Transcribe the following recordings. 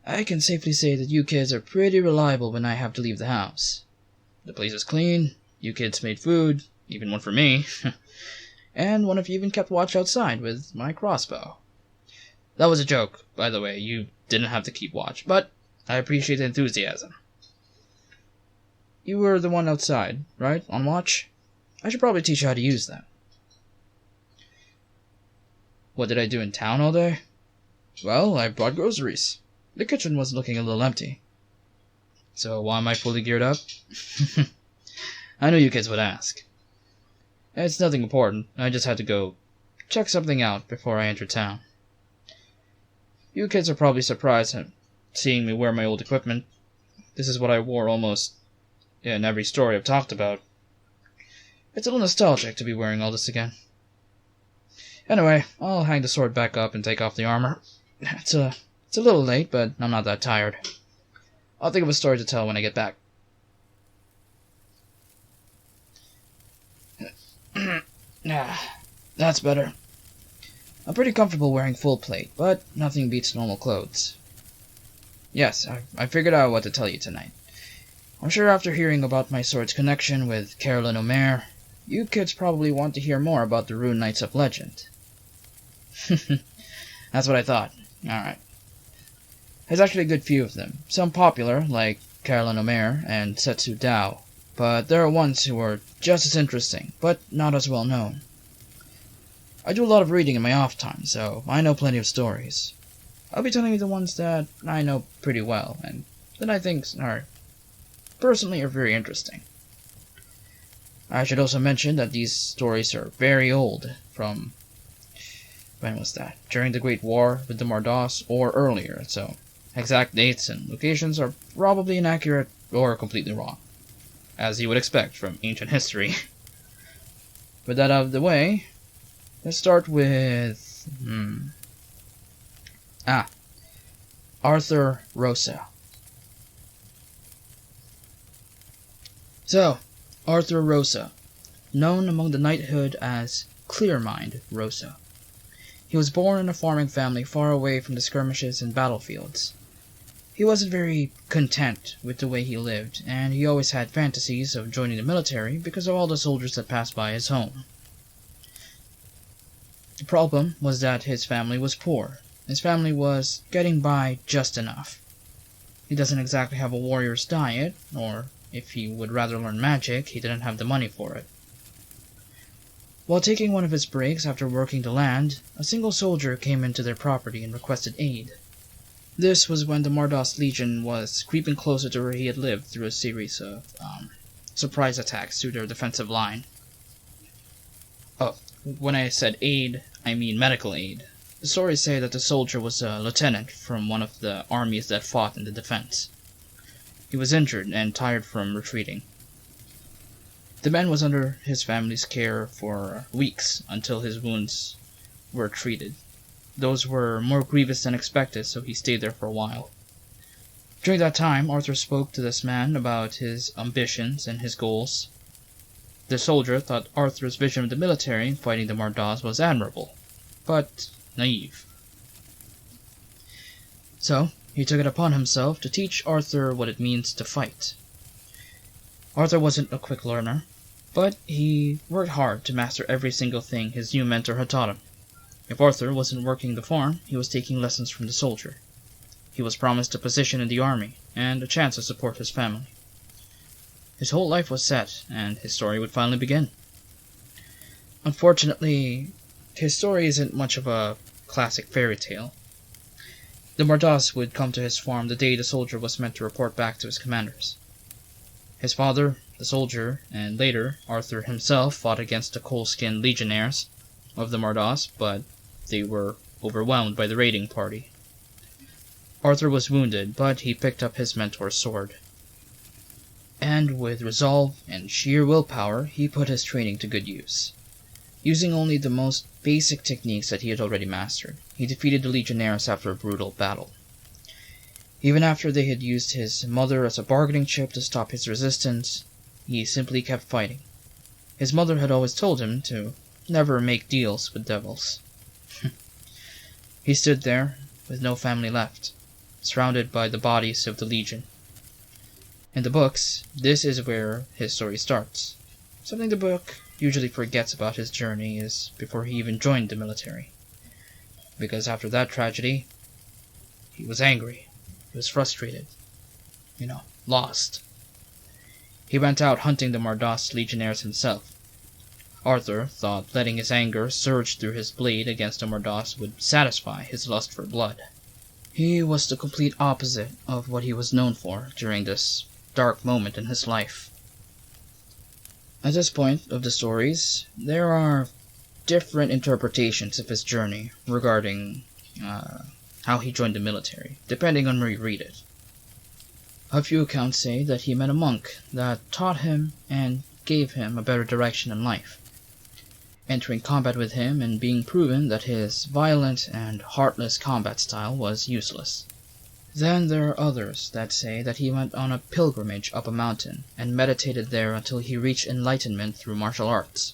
I can safely say that you kids are pretty reliable when I have to leave the house. The place is clean, you kids made food, even one for me, and one of you even kept watch outside with my crossbow. That was a joke, by the way, you didn't have to keep watch, but I appreciate the enthusiasm. You were the one outside, right, on watch? I should probably teach you how to use that. What did I do in town all day? Well, I bought groceries. The kitchen was looking a little empty. So why am I fully geared up? I knew you kids would ask. It's nothing important, I just had to go check something out before I entered town. You kids are probably surprised at seeing me wear my old equipment. This is what I wore almost in every story I've talked about. It's a little nostalgic to be wearing all this again. Anyway, I'll hang the sword back up and take off the armor. It's a little late, but I'm not that tired. I'll think of a story to tell when I get back. That's better. I'm pretty comfortable wearing full plate, but nothing beats normal clothes. Yes, I figured out what to tell you tonight. I'm sure after hearing about my sword's connection with Karalynn Aumaire, you kids probably want to hear more about the Rune Knights of legend. That's what I thought. Alright. There's actually a good few of them. Some popular, like Karalynn Aumaire and Setsu Dao, but there are ones who are just as interesting, but not as well known. I do a lot of reading in my off time, so I know plenty of stories. I'll be telling you the ones that I know pretty well, and that I think are very interesting. I should also mention that these stories are very old, from... when was that? During the Great War with the Mordos, or earlier, so exact dates and locations are probably inaccurate or completely wrong, as you would expect from ancient history. With that out of the way, let's start with... Arthur Rosa. So, Arthur Rosa, known among the knighthood as Clearmind Rosa. He was born in a farming family far away from the skirmishes and battlefields. He wasn't very content with the way he lived, and he always had fantasies of joining the military because of all the soldiers that passed by his home. The problem was that his family was poor. His family was getting by just enough. He doesn't exactly have a warrior's diet, or if he would rather learn magic, he didn't have the money for it. While taking one of his breaks after working the land, a single soldier came into their property and requested aid. This was when the Mordos Legion was creeping closer to where he had lived through a series of surprise attacks to their defensive line. Oh, when I said aid, I mean medical aid. The stories say that the soldier was a lieutenant from one of the armies that fought in the defense. He was injured and tired from retreating. The man was under his family's care for weeks until his wounds were treated. Those were more grievous than expected, so he stayed there for a while. During that time, Arthur spoke to this man about his ambitions and his goals. The soldier thought Arthur's vision of the military fighting the Mordos was admirable, but naive. So, he took it upon himself to teach Arthur what it means to fight. Arthur wasn't a quick learner, but he worked hard to master every single thing his new mentor had taught him. If Arthur wasn't working the farm, he was taking lessons from the soldier. He was promised a position in the army, and a chance to support his family. His whole life was set, and his story would finally begin. Unfortunately, his story isn't much of a classic fairy tale. The Mordos would come to his farm the day the soldier was meant to report back to his commanders. His father, the soldier, and later Arthur himself fought against the coal-skinned legionnaires of the Mordos, but they were overwhelmed by the raiding party. Arthur was wounded, but he picked up his mentor's sword. And with resolve and sheer willpower, he put his training to good use. Using only the most basic techniques that he had already mastered, he defeated the legionnaires after a brutal battle. Even after they had used his mother as a bargaining chip to stop his resistance, he simply kept fighting. His mother had always told him to never make deals with devils. He stood there, with no family left. surrounded by the bodies of the Legion. In the books, this is where his story starts. Something the book usually forgets about his journey is before he even joined the military. Because after that tragedy, he was angry, he was frustrated, lost. He went out hunting the Mardos legionnaires himself. Arthur thought letting his anger surge through his blade against the Mardos would satisfy his lust for blood. He was the complete opposite of what he was known for during this dark moment in his life. At this point of the stories, there are different interpretations of his journey regarding how he joined the military, depending on where you read it. A few accounts say that he met a monk that taught him and gave him a better direction in life, entering combat with him and being proven that his violent and heartless combat style was useless. Then there are others that say that he went on a pilgrimage up a mountain and meditated there until he reached enlightenment through martial arts,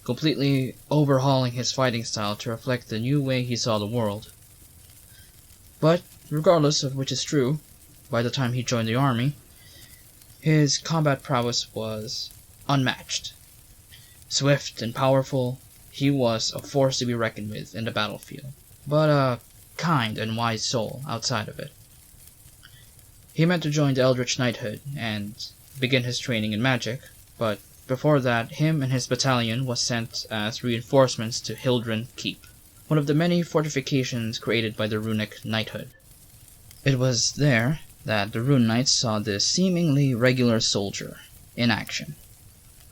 completely overhauling his fighting style to reflect the new way he saw the world. But regardless of which is true, by the time he joined the army, his combat prowess was unmatched. Swift and powerful, he was a force to be reckoned with in the battlefield, but a kind and wise soul outside of it. He meant to join the Eldritch Knighthood and begin his training in magic, but before that, him and his battalion was sent as reinforcements to Hildren Keep, one of the many fortifications created by the Runic Knighthood. It was there that the Rune Knights saw this seemingly regular soldier in action.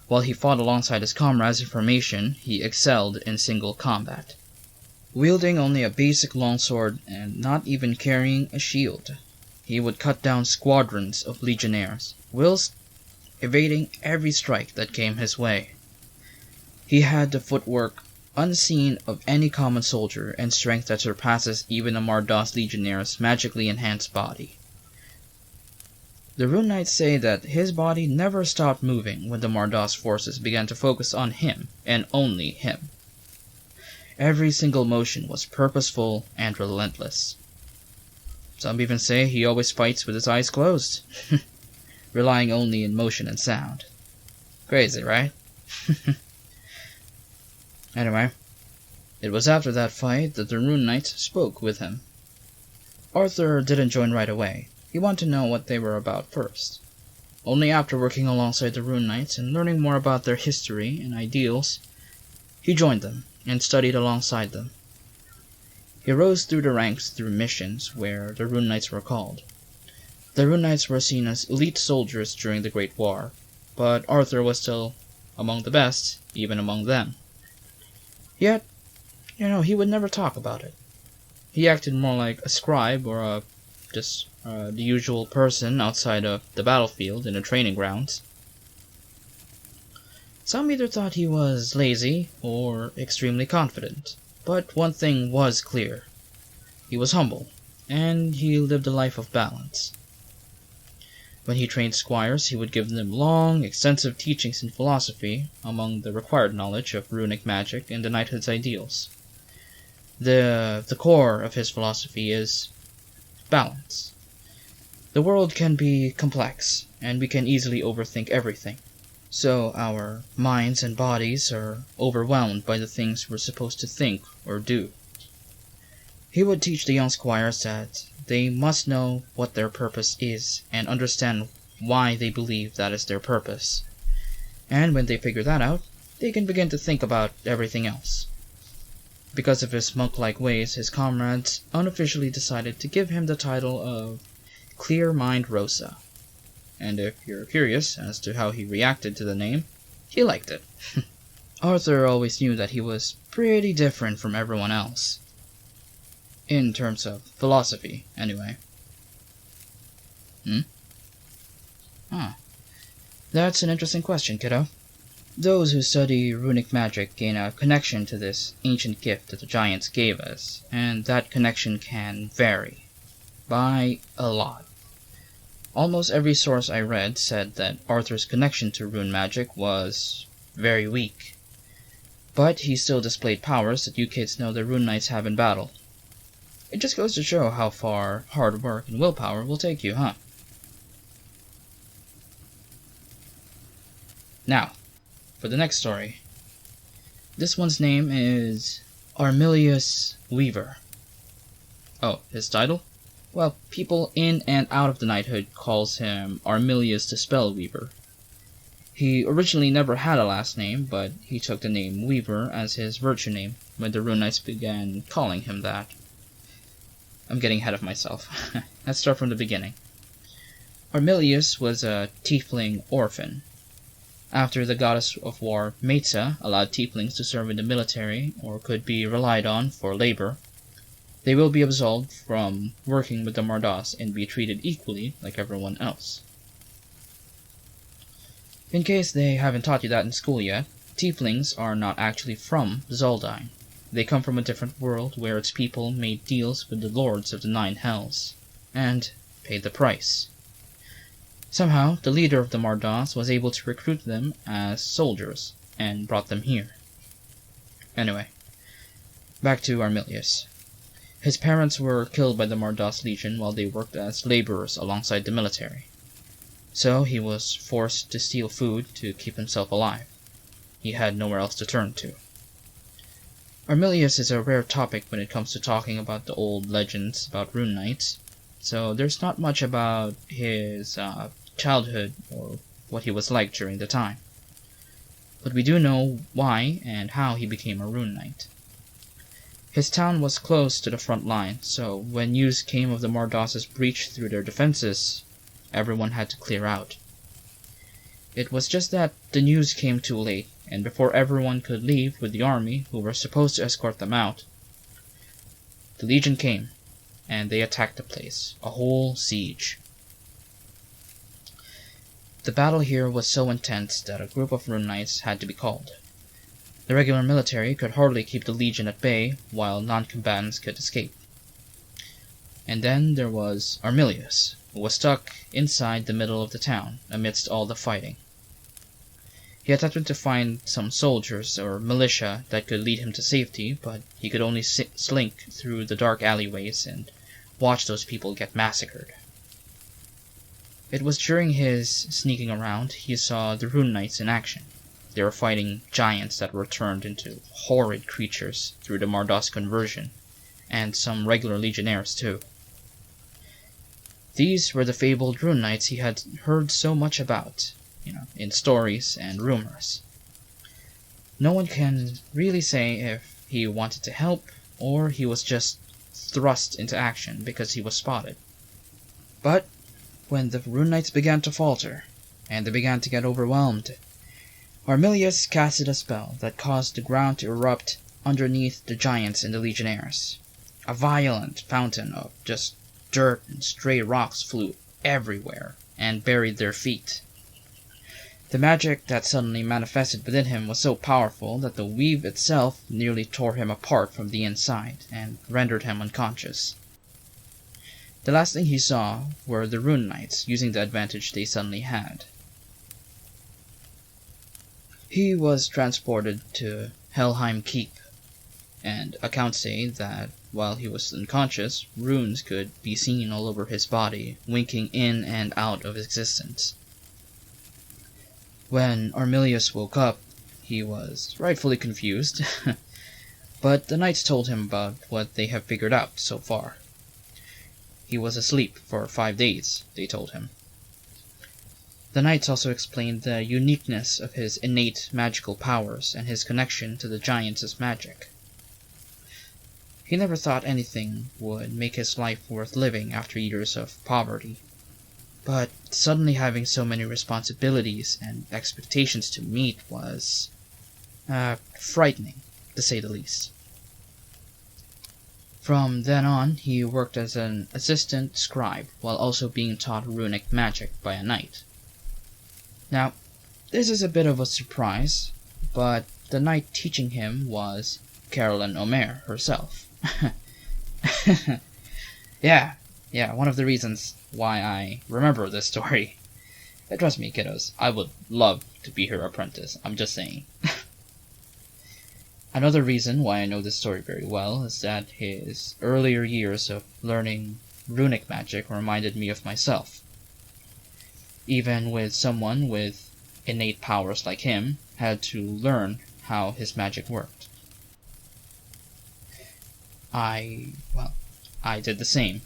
While he fought alongside his comrades in formation, he excelled in single combat, wielding only a basic longsword and not even carrying a shield. He would cut down squadrons of legionnaires, whilst evading every strike that came his way. He had the footwork unseen of any common soldier and strength that surpasses even a Mardos legionnaire's magically enhanced body. The Rune Knights say that his body never stopped moving when the Mardos forces began to focus on him and only him. Every single motion was purposeful and relentless. Some even say he always fights with his eyes closed, relying only in motion and sound. Crazy, right? Anyway, it was after that fight that the Rune Knights spoke with him. Arthur didn't join right away. He wanted to know what they were about first. Only after working alongside the Rune Knights and learning more about their history and ideals, he joined them and studied alongside them. He rose through the ranks through missions where the Rune Knights were called. The Rune Knights were seen as elite soldiers during the Great War, but Arthur was still among the best, even among them. Yet, he would never talk about it. He acted more like a scribe or the usual person outside of the battlefield in the training grounds. Some either thought he was lazy or extremely confident, but one thing was clear. He was humble, and he lived a life of balance. When he trained squires, he would give them long, extensive teachings in philosophy, among the required knowledge of runic magic and the knighthood's ideals. The core of his philosophy is balance. The world can be complex, and we can easily overthink everything. So our minds and bodies are overwhelmed by the things we're supposed to think or do. He would teach the young squires that they must know what their purpose is and understand why they believe that is their purpose. And when they figure that out, they can begin to think about everything else. Because of his monk-like ways, his comrades unofficially decided to give him the title of Clearmind Rosa. And if you're curious as to how he reacted to the name, he liked it. Arthur always knew that he was pretty different from everyone else. In terms of philosophy, anyway. That's an interesting question, kiddo. Those who study runic magic gain a connection to this ancient gift that the giants gave us, and that connection can vary by a lot. Almost every source I read said that Arthur's connection to rune magic was very weak, but he still displayed powers that you kids know the Rune Knights have in battle. It just goes to show how far hard work and willpower will take you, huh? Now, for the next story. This one's name is Armillius Weaver. Oh, his title? Well, people in and out of the knighthood calls him Armillius the Spellweaver. He originally never had a last name, but he took the name Weaver as his virtue name when the Rune Knights began calling him that. I'm getting ahead of myself. Let's start from the beginning. Armillius was a tiefling orphan. After the goddess of war, Meta, allowed tieflings to serve in the military or could be relied on for labor, they will be absolved from working with the Mardas and be treated equally like everyone else. In case they haven't taught you that in school yet, tieflings are not actually from Zaldine. They come from a different world where its people made deals with the lords of the Nine Hells, and paid the price. Somehow, the leader of the Mardas was able to recruit them as soldiers, and brought them here. Anyway, back to Armillius. His parents were killed by the Mardas Legion while they worked as laborers alongside the military. So he was forced to steal food to keep himself alive. He had nowhere else to turn to. Armillius is a rare topic when it comes to talking about the old legends about Rune Knights, so there's not much about his childhood or what he was like during the time. But we do know why and how he became a Rune Knight. His town was close to the front line, so when news came of the Mardas' breach through their defenses, everyone had to clear out. It was just that the news came too late, and before everyone could leave with the army who were supposed to escort them out, the Legion came, and they attacked the place, a whole siege. The battle here was so intense that a group of Rune Knights had to be called. The regular military could hardly keep the Legion at bay, while non-combatants could escape. And then there was Armillius, who was stuck inside the middle of the town, amidst all the fighting. He attempted to find some soldiers or militia that could lead him to safety, but he could only slink through the dark alleyways and watch those people get massacred. It was during his sneaking around he saw the Rune Knights in action. They were fighting giants that were turned into horrid creatures through the Mardas conversion, and some regular legionnaires too. These were the fabled Rune Knights he had heard so much about, in stories and rumors. No one can really say if he wanted to help, or he was just thrust into action because he was spotted. But when the Rune Knights began to falter, and they began to get overwhelmed, Armillius casted a spell that caused the ground to erupt underneath the giants and the legionnaires. A violent fountain of just dirt and stray rocks flew everywhere and buried their feet. The magic that suddenly manifested within him was so powerful that the weave itself nearly tore him apart from the inside and rendered him unconscious. The last thing he saw were the Rune Knights using the advantage they suddenly had. He was transported to Helheim Keep, and accounts say that while he was unconscious, runes could be seen all over his body, winking in and out of existence. When Armillius woke up, he was rightfully confused, but the knights told him about what they have figured out so far. He was asleep for 5 days, they told him. The knights also explained the uniqueness of his innate magical powers and his connection to the giants' magic. He never thought anything would make his life worth living after years of poverty. But suddenly having so many responsibilities and expectations to meet was frightening, to say the least. From then on, he worked as an assistant scribe while also being taught runic magic by a knight. Now, this is a bit of a surprise, but the knight teaching him was Karalynn Aumaire herself. Yeah, one of the reasons why I remember this story. Trust me, kiddos, I would love to be her apprentice, I'm just saying. Another reason why I know this story very well is that his earlier years of learning runic magic reminded me of myself. Even with someone with innate powers like him, had to learn how his magic worked. I did the same.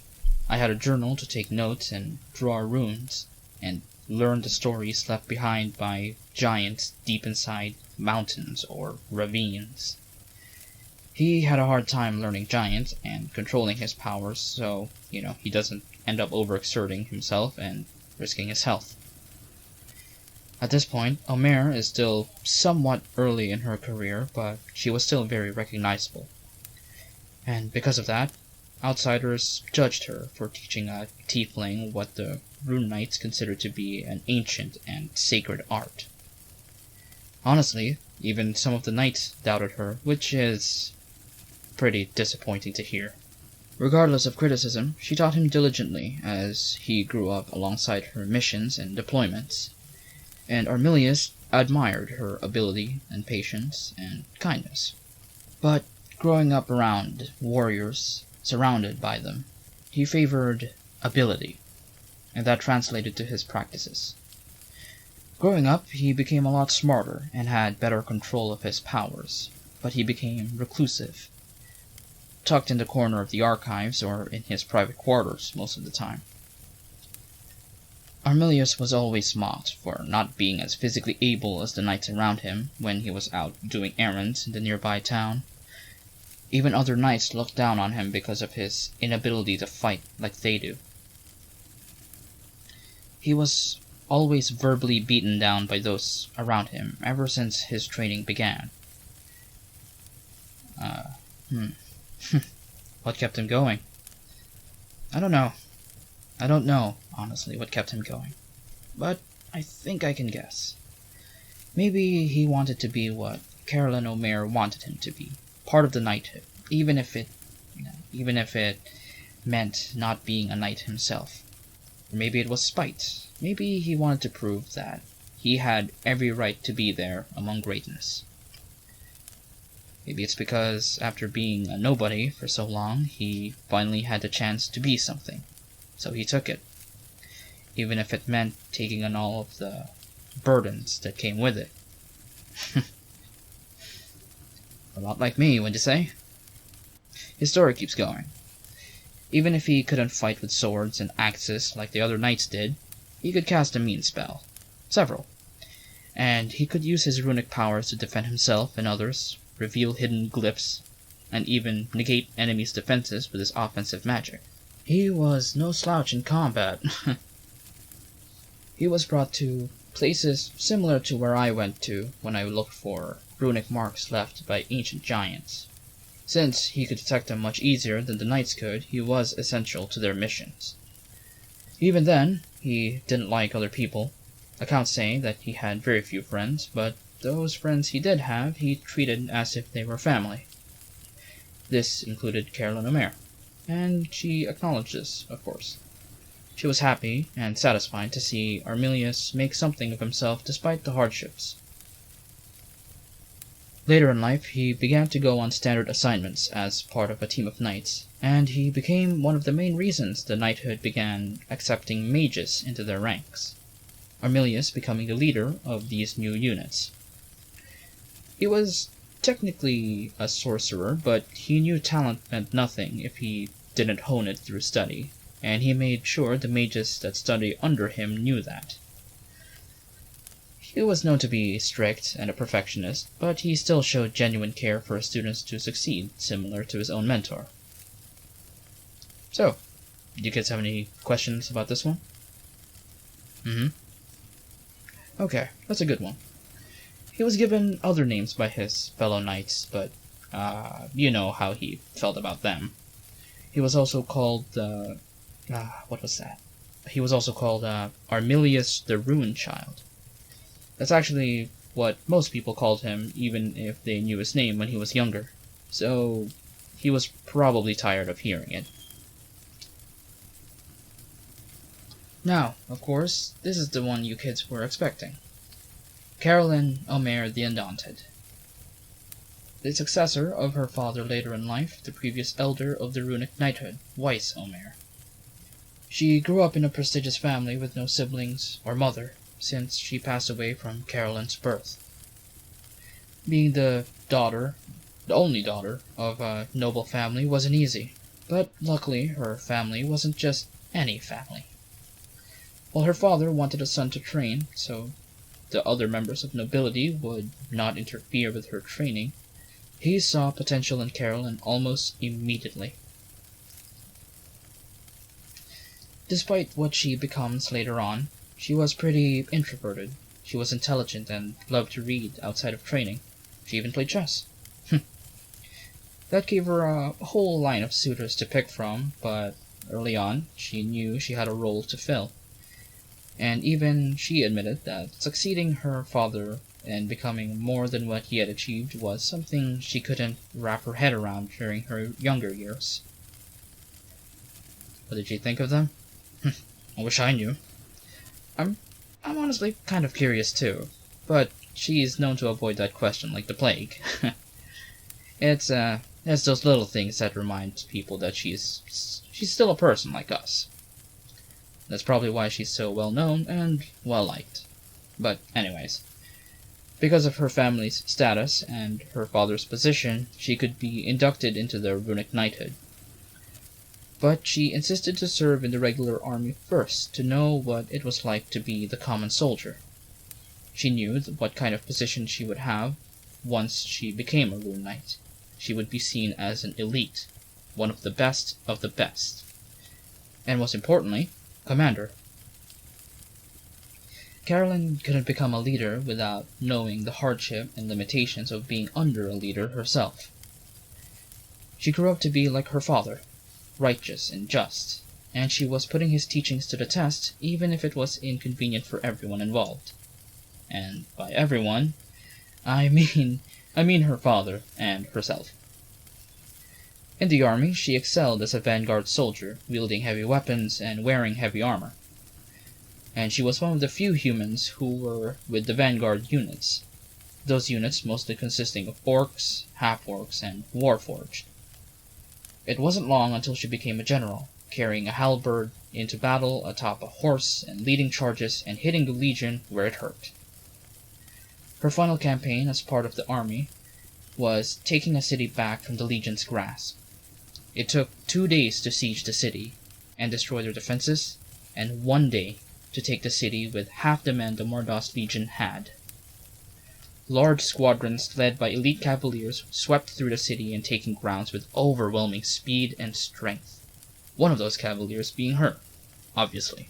I had a journal to take notes and draw runes, and learn the stories left behind by giants deep inside mountains or ravines. He had a hard time learning giant and controlling his powers, so, he doesn't end up overexerting himself and risking his health. At this point, Aumaire is still somewhat early in her career, but she was still very recognizable. And because of that, outsiders judged her for teaching a tiefling what the Rune Knights considered to be an ancient and sacred art. Honestly, even some of the knights doubted her, which is pretty disappointing to hear. Regardless of criticism, she taught him diligently as he grew up alongside her missions and deployments, and Armillius admired her ability and patience and kindness. But growing up around warriors, surrounded by them, he favored ability, and that translated to his practices. Growing up, he became a lot smarter and had better control of his powers, but he became reclusive, tucked in the corner of the archives or in his private quarters most of the time. Armillius was always mocked for not being as physically able as the knights around him when he was out doing errands in the nearby town. Even other knights looked down on him because of his inability to fight like they do. He was always verbally beaten down by those around him ever since his training began. What kept him going? I don't know, honestly, what kept him going. But I think I can guess. Maybe he wanted to be what Karalynn Aumaire wanted him to be, part of the knighthood, even if it meant not being a knight himself. Or maybe it was spite. Maybe he wanted to prove that he had every right to be there among greatness. Maybe it's because after being a nobody for so long, he finally had the chance to be something. So he took it, even if it meant taking on all of the burdens that came with it. A lot like me, wouldn't you say? His story keeps going. Even if he couldn't fight with swords and axes like the other knights did, he could cast a mean spell. Several. And he could use his runic powers to defend himself and others, reveal hidden glyphs, and even negate enemies' defenses with his offensive magic. He was no slouch in combat. He was brought to places similar to where I went to when I looked for runic marks left by ancient giants. Since he could detect them much easier than the knights could, he was essential to their missions. Even then, he didn't like other people. Accounts say that he had very few friends, but those friends he did have, he treated as if they were family. This included Karalynn Aumaire, and she acknowledged this, of course. She was happy and satisfied to see Armillius make something of himself despite the hardships. Later in life, he began to go on standard assignments as part of a team of knights, and he became one of the main reasons the knighthood began accepting mages into their ranks, Armillius becoming the leader of these new units. He was technically a sorcerer, but he knew talent meant nothing if he didn't hone it through study, and he made sure the mages that studied under him knew that. He was known to be strict and a perfectionist, but he still showed genuine care for his students to succeed, similar to his own mentor. So, do you kids have any questions about this one? Okay, that's a good one. He was given other names by his fellow knights, but you know how he felt about them. He was also called, what was that? He was also called Armillius the Rune Child. That's actually what most people called him, even if they knew his name when he was younger. So, he was probably tired of hearing it. Now, of course, this is the one you kids were expecting. Karalynn Aumaire the Undaunted. the successor of her father later in life, the previous elder of the Rune Knighthood, Aumaire. She grew up in a prestigious family with no siblings or mother, since she passed away from Karolynn's birth. Being the only daughter of a noble family wasn't easy, but luckily her family wasn't just any family. While her father wanted a son to train, so the other members of nobility would not interfere with her training, he saw potential in Karalynn almost immediately. Despite what she becomes later on, she was pretty introverted. She was intelligent and loved to read outside of training. She even played chess. That gave her a whole line of suitors to pick from, but early on, she knew she had a role to fill. And even she admitted that succeeding her father and becoming more than what he had achieved was something she couldn't wrap her head around during her younger years. What did you think of them? I wish I knew. I'm honestly kind of curious too, but she's known to avoid that question like the plague. It's those little things that remind people that she's still a person like us. That's probably why she's so well known and well liked. But anyways, because of her family's status and her father's position, she could be inducted into the Rune Knighthood. But she insisted to serve in the regular army first to know what it was like to be the common soldier. She knew what kind of position she would have once she became a Rune Knight. She would be seen as an elite, one of the best, and most importantly, commander. Karalynn couldn't become a leader without knowing the hardship and limitations of being under a leader herself. She grew up to be like her father, righteous and just, and she was putting his teachings to the test even if it was inconvenient for everyone involved. And by everyone, I mean her father and herself. In the army, she excelled as a vanguard soldier, wielding heavy weapons and wearing heavy armor. And she was one of the few humans who were with the vanguard units, those units mostly consisting of orcs, half-orcs, and warforged. It wasn't long until she became a general, carrying a halberd into battle atop a horse and leading charges and hitting the legion where it hurt. Her final campaign as part of the army was taking a city back from the legion's grasp. It took 2 days to siege the city and destroy their defenses, and 1 day to take the city with half the men the Mordos Legion had. Large squadrons led by elite cavaliers swept through the city and taking grounds with overwhelming speed and strength. One of those cavaliers being her, obviously.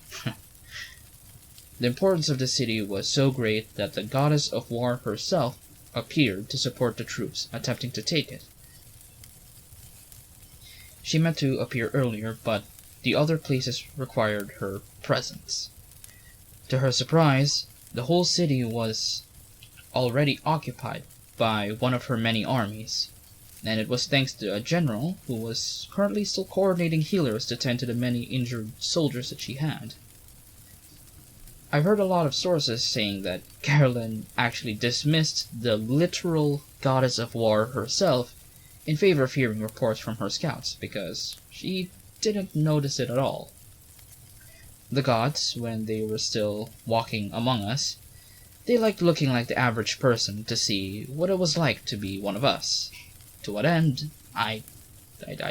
The importance of the city was so great that the goddess of war herself appeared to support the troops attempting to take it. She meant to appear earlier, but the other places required her presence. To her surprise, the whole city was already occupied by one of her many armies, and it was thanks to a general who was currently still coordinating healers to tend to the many injured soldiers that she had. I've heard a lot of sources saying that Karalynn actually dismissed the literal goddess of war herself in favor of hearing reports from her scouts, because she didn't notice it at all. The gods, when they were still walking among us, they liked looking like the average person to see what it was like to be one of us. To what end, I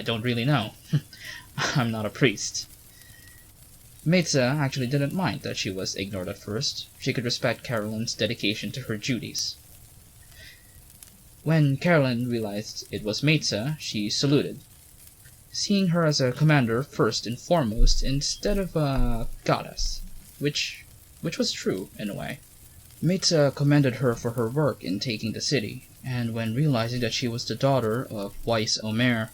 don't really know. I'm not a priest. Meza actually didn't mind that she was ignored at first. She could respect Karolynn's dedication to her duties. When Karalynn realized it was Meza, she saluted, seeing her as a commander first and foremost instead of a goddess, which was true in a way. Meza commended her for her work in taking the city, and when realizing that she was the daughter of Aumaire,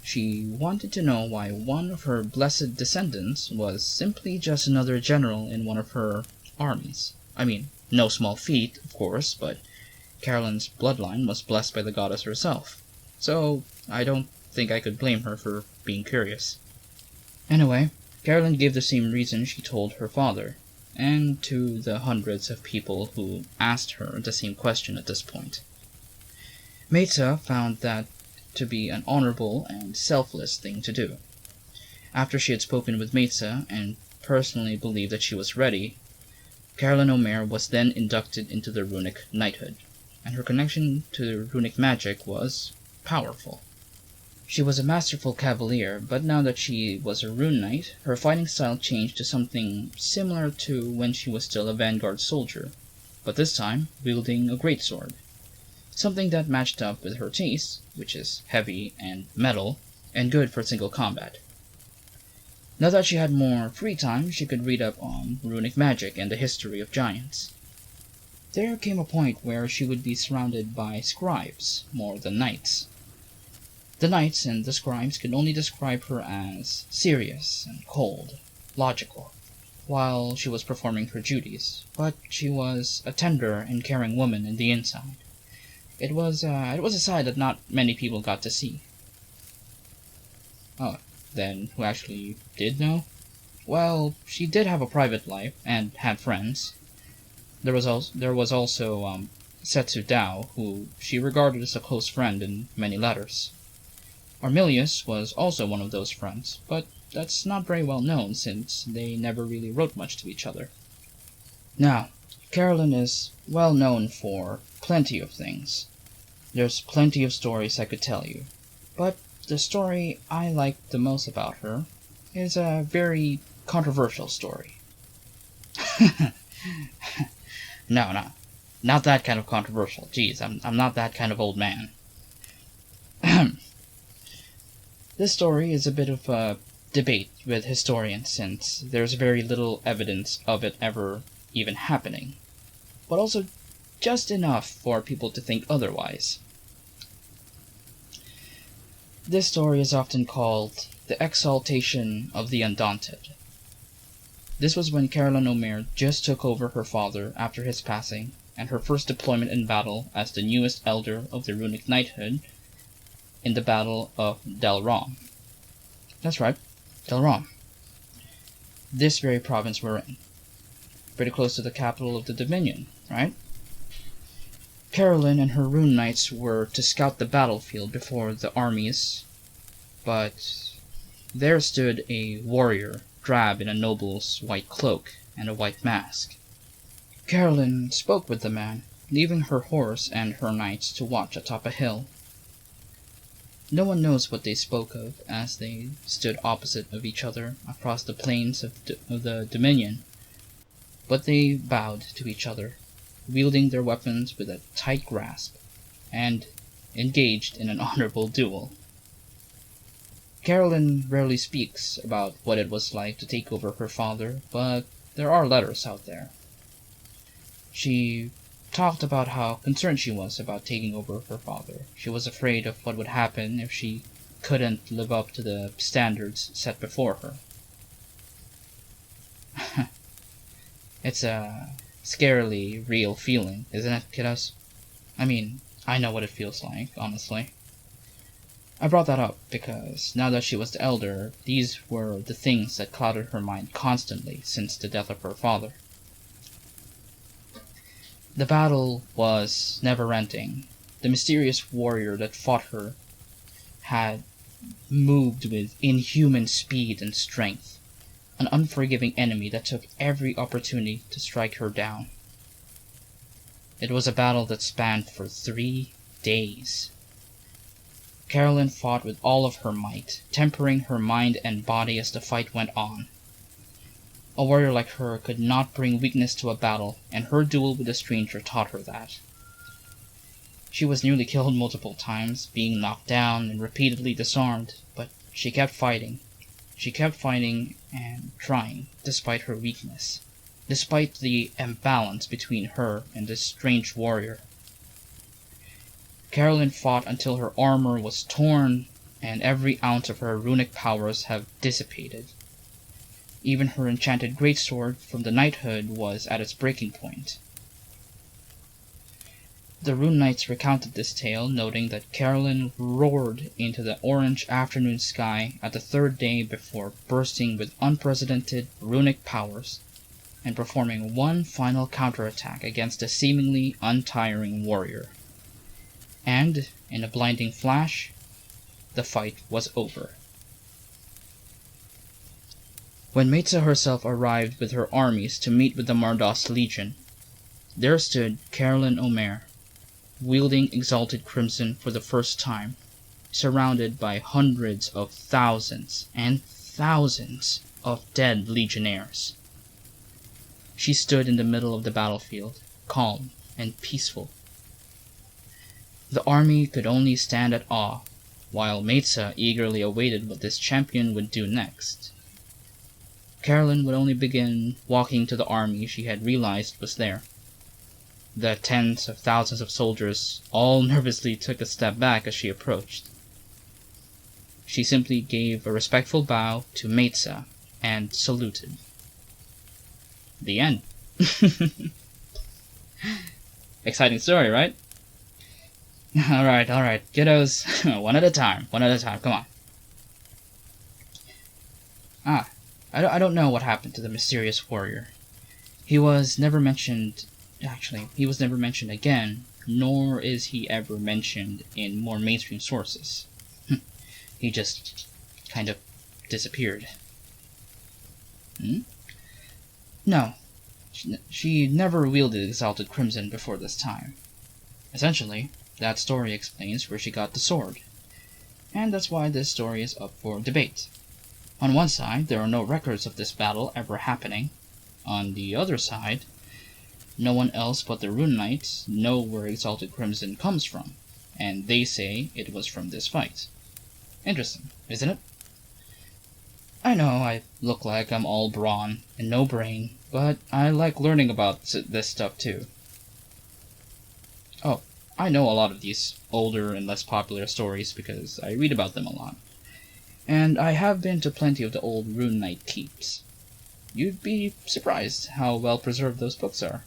she wanted to know why one of her blessed descendants was simply just another general in one of her armies. I mean, no small feat, of course, but Karolynn's bloodline was blessed by the goddess herself, so I don't think I could blame her for being curious. Anyway, Karalynn gave the same reason she told her father, and to the hundreds of people who asked her the same question at this point. Meta found that to be an honorable and selfless thing to do. After she had spoken with Meta and personally believed that she was ready, Karalynn Aumaire was then inducted into the runic knighthood, and her connection to runic magic was powerful. She was a masterful cavalier, but now that she was a rune knight, her fighting style changed to something similar to when she was still a vanguard soldier, but this time wielding a greatsword. Something that matched up with her taste, which is heavy and metal, and good for single combat. Now that she had more free time, she could read up on runic magic and the history of giants. There came a point where she would be surrounded by scribes more than knights. The knights and the scribes could only describe her as serious and cold, logical, while she was performing her duties, but she was a tender and caring woman in the inside. It was a side that not many people got to see. Oh, then who actually did know? Well, she did have a private life and had friends. There was also Setsu Dao, who she regarded as a close friend in many letters. Armillius was also one of those friends, but that's not very well known since they never really wrote much to each other. Now, Karalynn is well known for plenty of things. There's plenty of stories I could tell you, but the story I like the most about her is a very controversial story. No, not that kind of controversial. Jeez, I'm not that kind of old man. This story is a bit of a debate with historians since there's very little evidence of it ever even happening, but also just enough for people to think otherwise. This story is often called the exaltation of the Undaunted. This was when Karalynn Aumaire just took over her father after his passing, and her first deployment in battle as the newest elder of the runic knighthood in the Battle of Del Rom. That's right, Del Rom. This very province we're in. Pretty close to the capital of the Dominion, right? Karalynn and her Rune Knights were to scout the battlefield before the armies, but there stood a warrior drab in a noble's white cloak and a white mask. Karalynn spoke with the man, leaving her horse and her knights to watch atop a hill. No one knows what they spoke of as they stood opposite of each other across the plains of the Dominion, but they bowed to each other, wielding their weapons with a tight grasp, and engaged in an honorable duel. Karalynn rarely speaks about what it was like to take over her father, but there are letters out there. She talked about how concerned she was about taking over her father. She was afraid of what would happen if she couldn't live up to the standards set before her. It's a scarily real feeling, isn't it, kiddos? I mean, I know what it feels like, honestly. I brought that up because, now that she was the elder, these were the things that clouded her mind constantly since the death of her father. The battle was never-ending. The mysterious warrior that fought her had moved with inhuman speed and strength, an unforgiving enemy that took every opportunity to strike her down. It was a battle that spanned for 3 days. Karalynn fought with all of her might, tempering her mind and body as the fight went on. A warrior like her could not bring weakness to a battle, and her duel with a stranger taught her that. She was nearly killed multiple times, being knocked down and repeatedly disarmed, but she kept fighting. She kept fighting and trying, despite her weakness, despite the imbalance between her and this strange warrior. Karalynn fought until her armor was torn and every ounce of her runic powers have dissipated. Even her enchanted greatsword from the knighthood was at its breaking point. The Rune Knights recounted this tale, noting that Karalynn roared into the orange afternoon sky at the 3rd day before bursting with unprecedented runic powers and performing one final counterattack against a seemingly untiring warrior. And, in a blinding flash, the fight was over. When Maitza herself arrived with her armies to meet with the Mardos Legion, there stood Karalynn Aumaire, wielding Exalted Crimson for the first time, surrounded by hundreds of thousands and thousands of dead legionnaires. She stood in the middle of the battlefield, calm and peaceful. The army could only stand at awe, while Maitza eagerly awaited what this champion would do next. Karalynn would only begin walking to the army she had realized was there. The tens of thousands of soldiers all nervously took a step back as she approached. She simply gave a respectful bow to Maitza and saluted. The end. Exciting story, right? Alright, kiddos. One at a time, come on. I don't know what happened to the mysterious warrior. He was never mentioned again, nor is he ever mentioned in more mainstream sources. He just kind of disappeared. No, she never wielded Exalted Crimson before this time. Essentially, that story explains where she got the sword, and that's why this story is up for debate. On one side, there are no records of this battle ever happening. On the other side, no one else but the Rune Knights know where Exalted Crimson comes from, and they say it was from this fight. Interesting, isn't it? I know I look like I'm all brawn and no brain, but I like learning about this stuff too. Oh, I know a lot of these older and less popular stories because I read about them a lot. And I have been to plenty of the old Rune Knight keeps. You'd be surprised how well preserved those books are.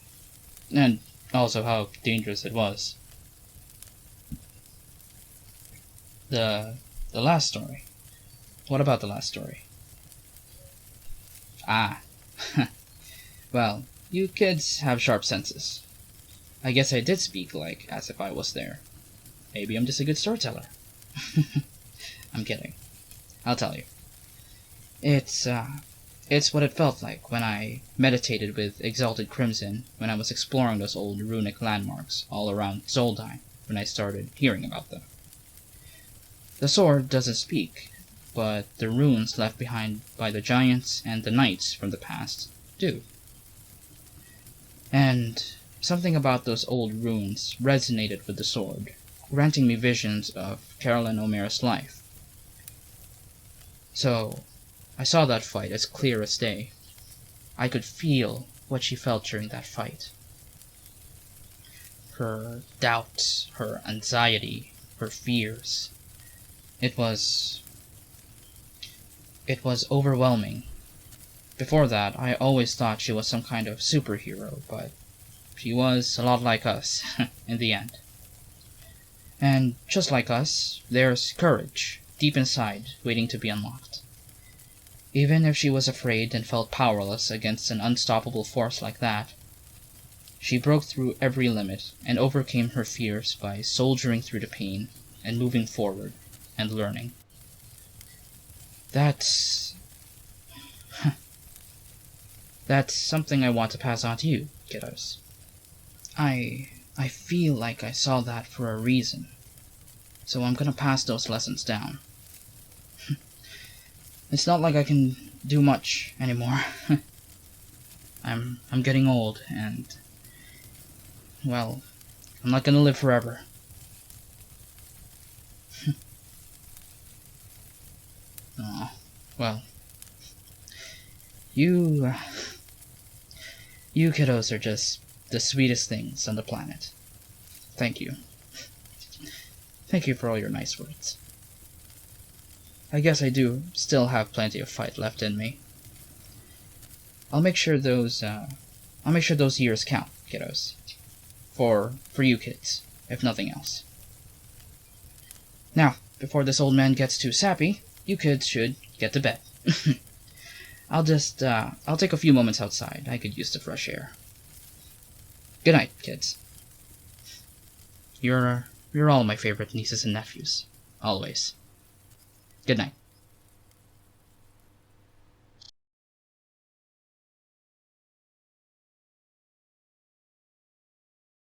And also how dangerous it was. The last story. What about the last story? Well, you kids have sharp senses. I guess I did speak like as if I was there. Maybe I'm just a good storyteller. I'm kidding. I'll tell you. It's what it felt like when I meditated with Exalted Crimson when I was exploring those old runic landmarks all around Zoldine when I started hearing about them. The sword doesn't speak, but the runes left behind by the giants and the knights from the past do. And something about those old runes resonated with the sword, granting me visions of Karalynn Aumaire's life. So, I saw that fight as clear as day. I could feel what she felt during that fight. Her doubts, her anxiety, her fears. It was overwhelming. Before that, I always thought she was some kind of superhero, but she was a lot like us, in the end. And just like us, there's courage, deep inside, waiting to be unlocked. Even if she was afraid and felt powerless against an unstoppable force like that, she broke through every limit and overcame her fears by soldiering through the pain and moving forward and learning. That's something I want to pass on to you, kiddos. I feel like I saw that for a reason, so I'm gonna pass those lessons down. It's not like I can do much anymore. I'm getting old, and well, I'm not gonna live forever. Oh, well, you kiddos are just the sweetest things on the planet. Thank you. Thank you for all your nice words. I guess I do still have plenty of fight left in me. I'll make sure those years count, kiddos. For you kids, if nothing else. Now, before this old man gets too sappy, you kids should get to bed. I'll take a few moments outside. I could use the fresh air. Good night, kids. You're You're all my favorite nieces and nephews. Always. Good night.